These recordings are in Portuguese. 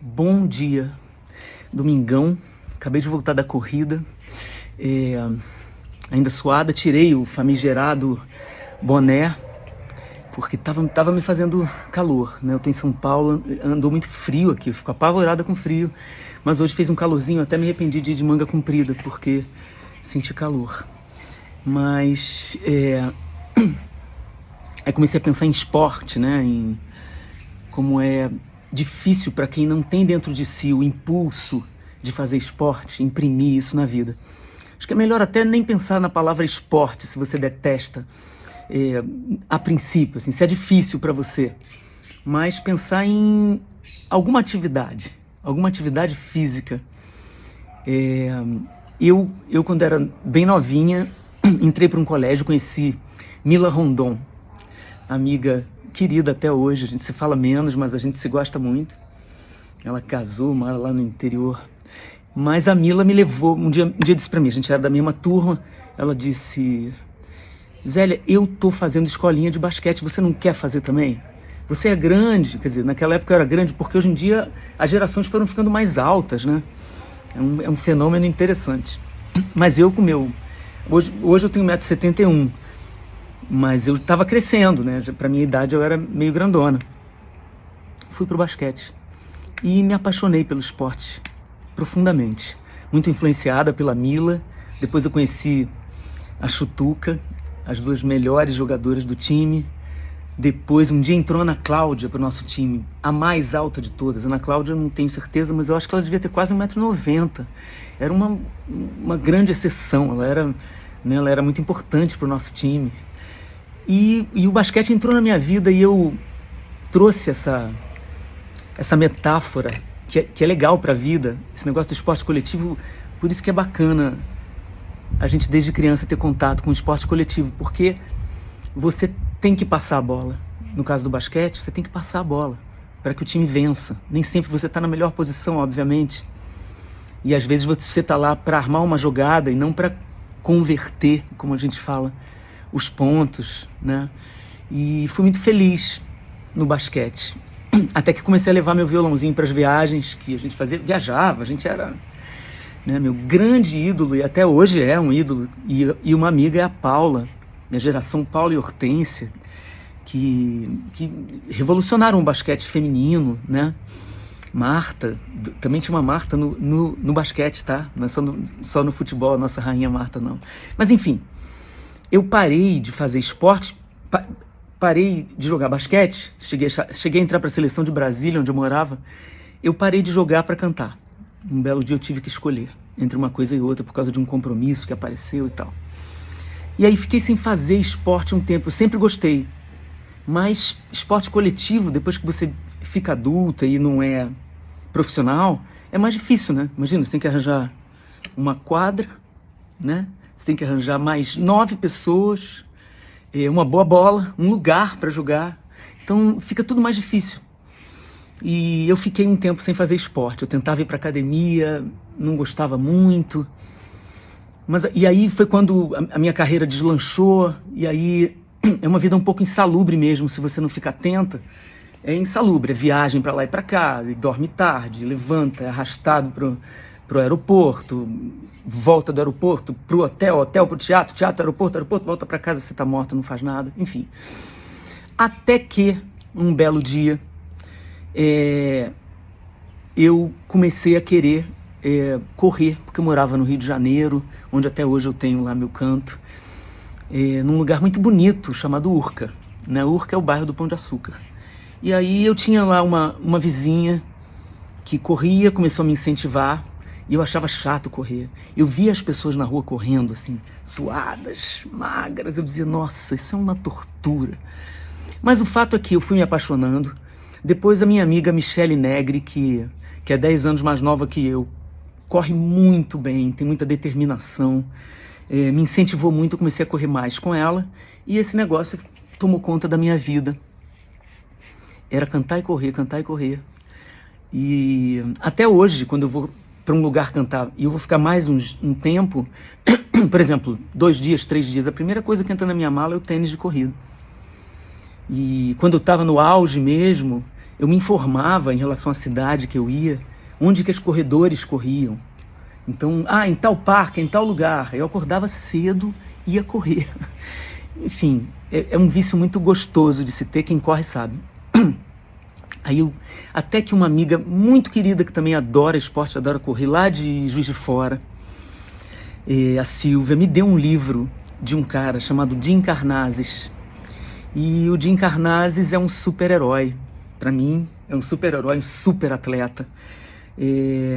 Bom dia, domingão, acabei de voltar da corrida, ainda suada, tirei o famigerado boné, porque tava me fazendo calor, né? Eu tô em São Paulo, andou muito frio aqui, eu fico apavorada com frio, mas hoje fez um calorzinho, até me arrependi de ir de manga comprida, porque senti calor. Mas, aí comecei a pensar em esporte, né? Em como é difícil para quem não tem dentro de si o impulso de fazer esporte, imprimir isso na vida. Acho que é melhor até nem pensar na palavra esporte, se você detesta, a princípio, assim, se é difícil para você, mas pensar em alguma atividade física. Eu quando era bem novinha, entrei para um colégio, conheci Mila Rondon, amiga querida até hoje, a gente se fala menos, mas a gente se gosta muito. Ela casou, mora lá no interior. Mas a Mila me levou, um dia disse pra mim, a gente era da mesma turma, ela disse: Zélia, eu tô fazendo escolinha de basquete, você não quer fazer também? Você é grande, quer dizer, naquela época eu era grande, porque hoje em dia as gerações foram ficando mais altas, né? É um fenômeno interessante. Mas eu com meu... Hoje eu tenho 1,71 m, mas eu estava crescendo, né? Para minha idade eu era meio grandona. Fui pro basquete e me apaixonei pelo esporte profundamente. Muito influenciada pela Mila. Depois eu conheci a Chutuca, as duas melhores jogadoras do time. Depois um dia entrou a Ana Cláudia pro nosso time, a mais alta de todas. A Ana Cláudia eu não tenho certeza, mas eu acho que ela devia ter quase 1,90 m. Era uma grande exceção, ela era muito importante pro nosso time. E o basquete entrou na minha vida e eu trouxe essa metáfora que é legal para a vida, esse negócio do esporte coletivo. Por isso que é bacana a gente desde criança ter contato com o esporte coletivo, porque você tem que passar a bola. No caso do basquete, você tem que passar a bola para que o time vença. Nem sempre você está na melhor posição, obviamente, e às vezes você está lá para armar uma jogada e não para converter, como a gente fala, os pontos, né? E fui muito feliz no basquete, até que comecei a levar meu violãozinho para as viagens que a gente fazia. Viajava, a gente era, né, meu grande ídolo, e até hoje é um ídolo, e uma amiga é a Paula, da geração Paula e Hortência, que revolucionaram o basquete feminino, né? Marta, também tinha uma Marta no basquete, tá? Não é só no futebol, a nossa rainha Marta, não. Mas enfim, eu parei de fazer esporte, parei de jogar basquete, cheguei a entrar para a seleção de Brasília, onde eu morava. Eu parei de jogar para cantar. Um belo dia eu tive que escolher entre uma coisa e outra por causa de um compromisso que apareceu e tal. E aí fiquei sem fazer esporte um tempo. Eu sempre gostei, mas esporte coletivo, depois que você fica adulta e não é profissional, é mais difícil, né? Imagina, você tem que arranjar uma quadra, né? Você tem que arranjar mais 9 pessoas, uma boa bola, um lugar para jogar. Então fica tudo mais difícil. E eu fiquei um tempo sem fazer esporte. Eu tentava ir para academia, não gostava muito. E aí foi quando a minha carreira deslanchou. E aí é uma vida um pouco insalubre mesmo, se você não fica atenta. É insalubre, é viagem para lá e para cá, e dorme tarde, levanta, é arrastado pro aeroporto, volta do aeroporto pro hotel pro teatro, aeroporto, volta para casa, você tá morta, não faz nada, enfim. Até que, um belo dia, eu comecei a querer correr, porque eu morava no Rio de Janeiro, onde até hoje eu tenho lá meu canto, num lugar muito bonito, chamado Urca, né? Urca é o bairro do Pão de Açúcar. E aí eu tinha lá uma vizinha que corria, começou a me incentivar, e eu achava chato correr. Eu via as pessoas na rua correndo, assim, suadas, magras. Eu dizia, nossa, isso é uma tortura. Mas o fato é que eu fui me apaixonando. Depois a minha amiga Michele Negri, que é 10 anos mais nova que eu, corre muito bem, tem muita determinação, me incentivou muito, eu comecei a correr mais com ela, e esse negócio tomou conta da minha vida. Era cantar e correr, cantar e correr. E até hoje, quando eu vou para um lugar cantar e eu vou ficar mais um tempo, por exemplo, 2 dias, 3 dias, a primeira coisa que entra na minha mala é o tênis de corrida. E quando eu estava no auge mesmo, eu me informava em relação à cidade que eu ia, onde que os corredores corriam. Então, em tal parque, em tal lugar. Eu acordava cedo e ia correr. Enfim, é um vício muito gostoso de se ter, quem corre sabe. Até que uma amiga muito querida, que também adora esporte, adora correr, lá de Juiz de Fora, a Silvia, me deu um livro de um cara chamado Jim Karnazes. E o Jim Karnazes é um super-herói. Para mim, é um super-herói, um super-atleta.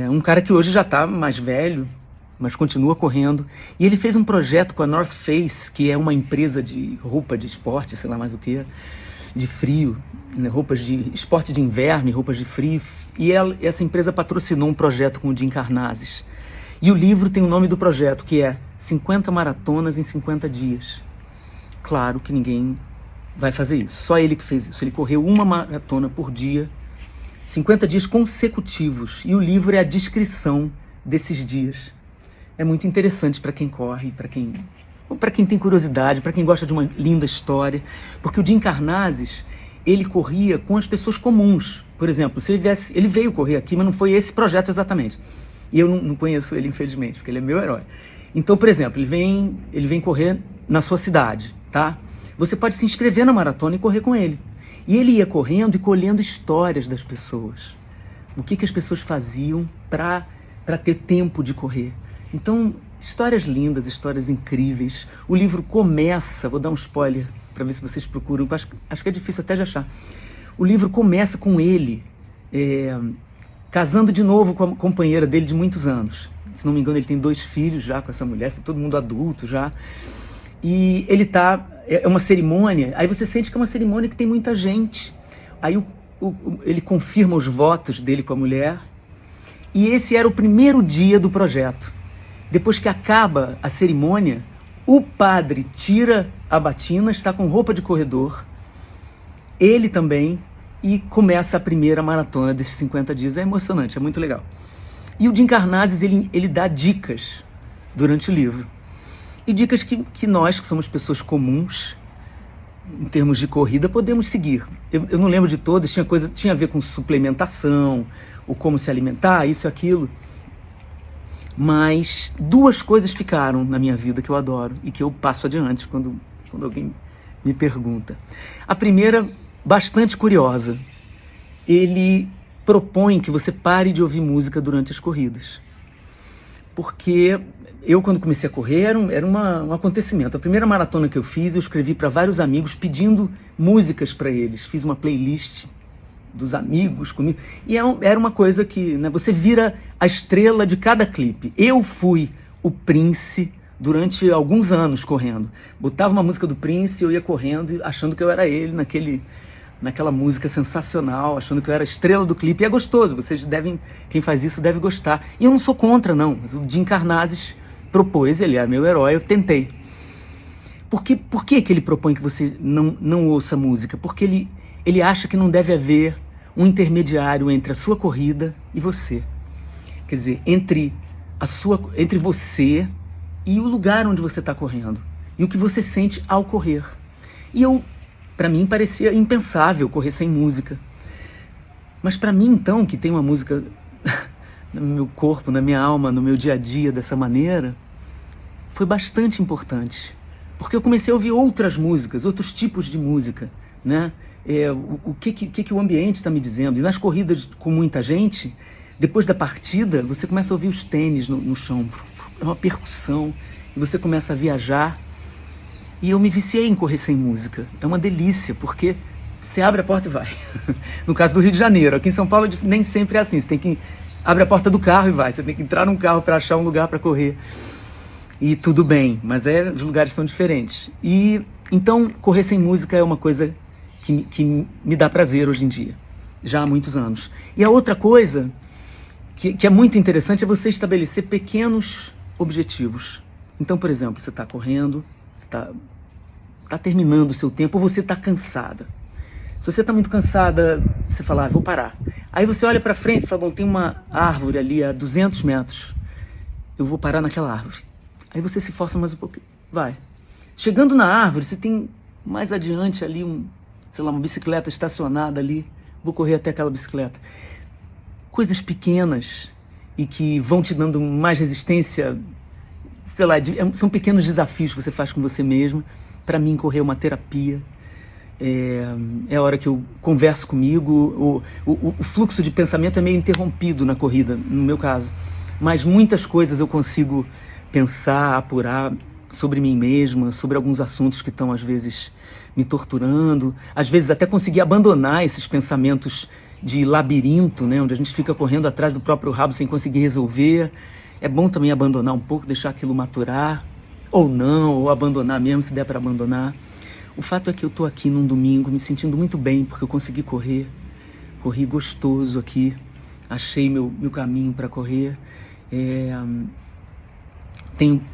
Um cara que hoje já está mais velho, mas continua correndo. E ele fez um projeto com a North Face, que é uma empresa de roupa de esporte, sei lá mais o que, de frio, né? Roupas de esporte de inverno e roupas de frio. E essa empresa patrocinou um projeto com o Jim Karnazes. E o livro tem o nome do projeto, que é 50 maratonas em 50 dias. Claro que ninguém vai fazer isso, só ele que fez isso. Ele correu uma maratona por dia, 50 dias consecutivos. E o livro é a descrição desses dias. É muito interessante para quem corre, para quem tem curiosidade, para quem gosta de uma linda história. Porque o Jim Karnazes, ele corria com as pessoas comuns. Por exemplo, se ele veio correr aqui, mas não foi esse projeto exatamente. E eu não conheço ele, infelizmente, porque ele é meu herói. Então, por exemplo, ele vem correr na sua cidade, tá? Você pode se inscrever na maratona e correr com ele. E ele ia correndo e colhendo histórias das pessoas. O que as pessoas faziam para ter tempo de correr. Então, histórias lindas, histórias incríveis. O livro começa, vou dar um spoiler para ver se vocês procuram, acho que é difícil até de achar. O livro começa com ele casando de novo com a companheira dele de muitos anos. Se não me engano, ele tem 2 filhos já com essa mulher, está todo mundo adulto já. E ele é uma cerimônia, aí você sente que é uma cerimônia que tem muita gente. Aí ele confirma os votos dele com a mulher. E esse era o primeiro dia do projeto. Depois que acaba a cerimônia, o padre tira a batina, está com roupa de corredor, ele também, e começa a primeira maratona desses 50 dias. É emocionante, é muito legal. E o Jim Karnazes, ele dá dicas durante o livro. E dicas que nós, que somos pessoas comuns, em termos de corrida, podemos seguir. Eu não lembro de todas, tinha a ver com suplementação, ou como se alimentar, isso e aquilo. Mas 2 coisas ficaram na minha vida que eu adoro e que eu passo adiante quando alguém me pergunta. A primeira, bastante curiosa. Ele propõe que você pare de ouvir música durante as corridas. Porque eu, quando comecei a correr, era um acontecimento. A primeira maratona que eu fiz, eu escrevi para vários amigos pedindo músicas para eles. Fiz uma playlist dos amigos comigo. E era uma coisa que, né, você vira a estrela de cada clipe. Eu fui o Prince durante alguns anos correndo. Botava uma música do Prince e eu ia correndo achando que eu era ele naquela música sensacional, achando que eu era a estrela do clipe. E é gostoso, quem faz isso deve gostar. E eu não sou contra, não. Mas o Jim Karnazes propôs, ele é meu herói, eu tentei. Por que ele propõe que você não ouça música? Porque ele acha que não deve haver um intermediário entre a sua corrida e você. Quer dizer, entre você e o lugar onde você está correndo. E o que você sente ao correr. E para mim, parecia impensável correr sem música. Mas para mim, então, que tem uma música no meu corpo, na minha alma, no meu dia a dia dessa maneira, foi bastante importante. Porque eu comecei a ouvir outras músicas, outros tipos de música, né? O que o ambiente está me dizendo. E nas corridas com muita gente, depois da partida, você começa a ouvir os tênis no chão. É uma percussão. E você começa a viajar. E eu me viciei em correr sem música. É uma delícia, porque você abre a porta e vai. No caso do Rio de Janeiro. Aqui em São Paulo nem sempre é assim. Você tem que abrir a porta do carro e vai. Você tem que entrar num carro para achar um lugar para correr. E tudo bem, mas os lugares são diferentes. E então, correr sem música é uma coisa que me dá prazer hoje em dia. Já há muitos anos. E a outra coisa que é muito interessante é você estabelecer pequenos objetivos. Então, por exemplo, você está correndo, você está terminando o seu tempo, ou você está cansada. Se você está muito cansada, você fala, vou parar. Aí você olha para frente e fala, bom, tem uma árvore ali a 200 metros. Eu vou parar naquela árvore. Aí você se força mais um pouquinho. Vai. Chegando na árvore, você tem mais adiante ali uma bicicleta estacionada ali vou correr até aquela bicicleta. Coisas pequenas e que vão te dando mais resistência, sei lá, são pequenos desafios que você faz com você mesmo. Para mim, correr é uma terapia. É a hora que eu converso comigo, o fluxo de pensamento é meio interrompido na corrida, no meu caso. Mas muitas coisas eu consigo pensar, apurar sobre mim mesma, sobre alguns assuntos que estão, às vezes, me torturando. Às vezes até conseguir abandonar esses pensamentos de labirinto, né, onde a gente fica correndo atrás do próprio rabo sem conseguir resolver. É bom também abandonar um pouco, deixar aquilo maturar, ou não, ou abandonar mesmo, se der para abandonar. O fato é que eu tô aqui num domingo me sentindo muito bem, porque eu consegui correr. Corri gostoso aqui, achei meu caminho para correr.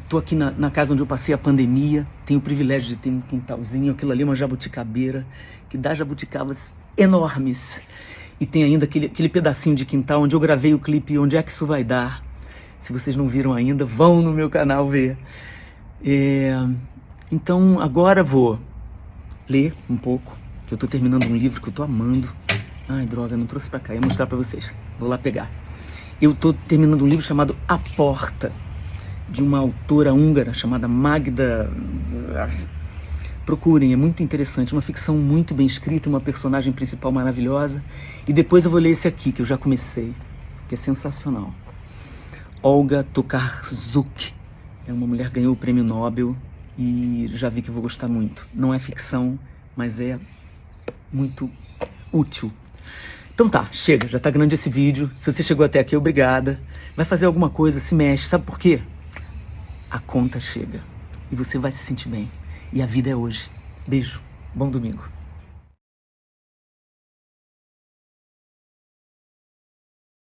Tô aqui na casa onde eu passei a pandemia, tenho o privilégio de ter um quintalzinho, aquilo ali é uma jabuticabeira, que dá jabuticabas enormes. E tem ainda aquele pedacinho de quintal onde eu gravei o clipe Onde é que isso vai dar? Se vocês não viram ainda, vão no meu canal ver. Então agora vou ler um pouco, que eu tô terminando um livro que eu tô amando. Ai, droga, não trouxe pra cá, ia mostrar pra vocês. Vou lá pegar. Eu tô terminando um livro chamado A Porta, de uma autora húngara chamada Magda. Procurem, é muito interessante, uma ficção muito bem escrita, uma personagem principal maravilhosa. E depois eu vou ler esse aqui, que eu já comecei, que é sensacional. Olga Tokarczuk. É uma mulher que ganhou o prêmio Nobel e já vi que eu vou gostar muito. Não é ficção, mas é muito útil. Então tá, chega, já tá grande esse vídeo. Se você chegou até aqui, obrigada. Vai fazer alguma coisa, se mexe. Sabe por quê? A conta chega e você vai se sentir bem. E a vida é hoje. Beijo, bom domingo.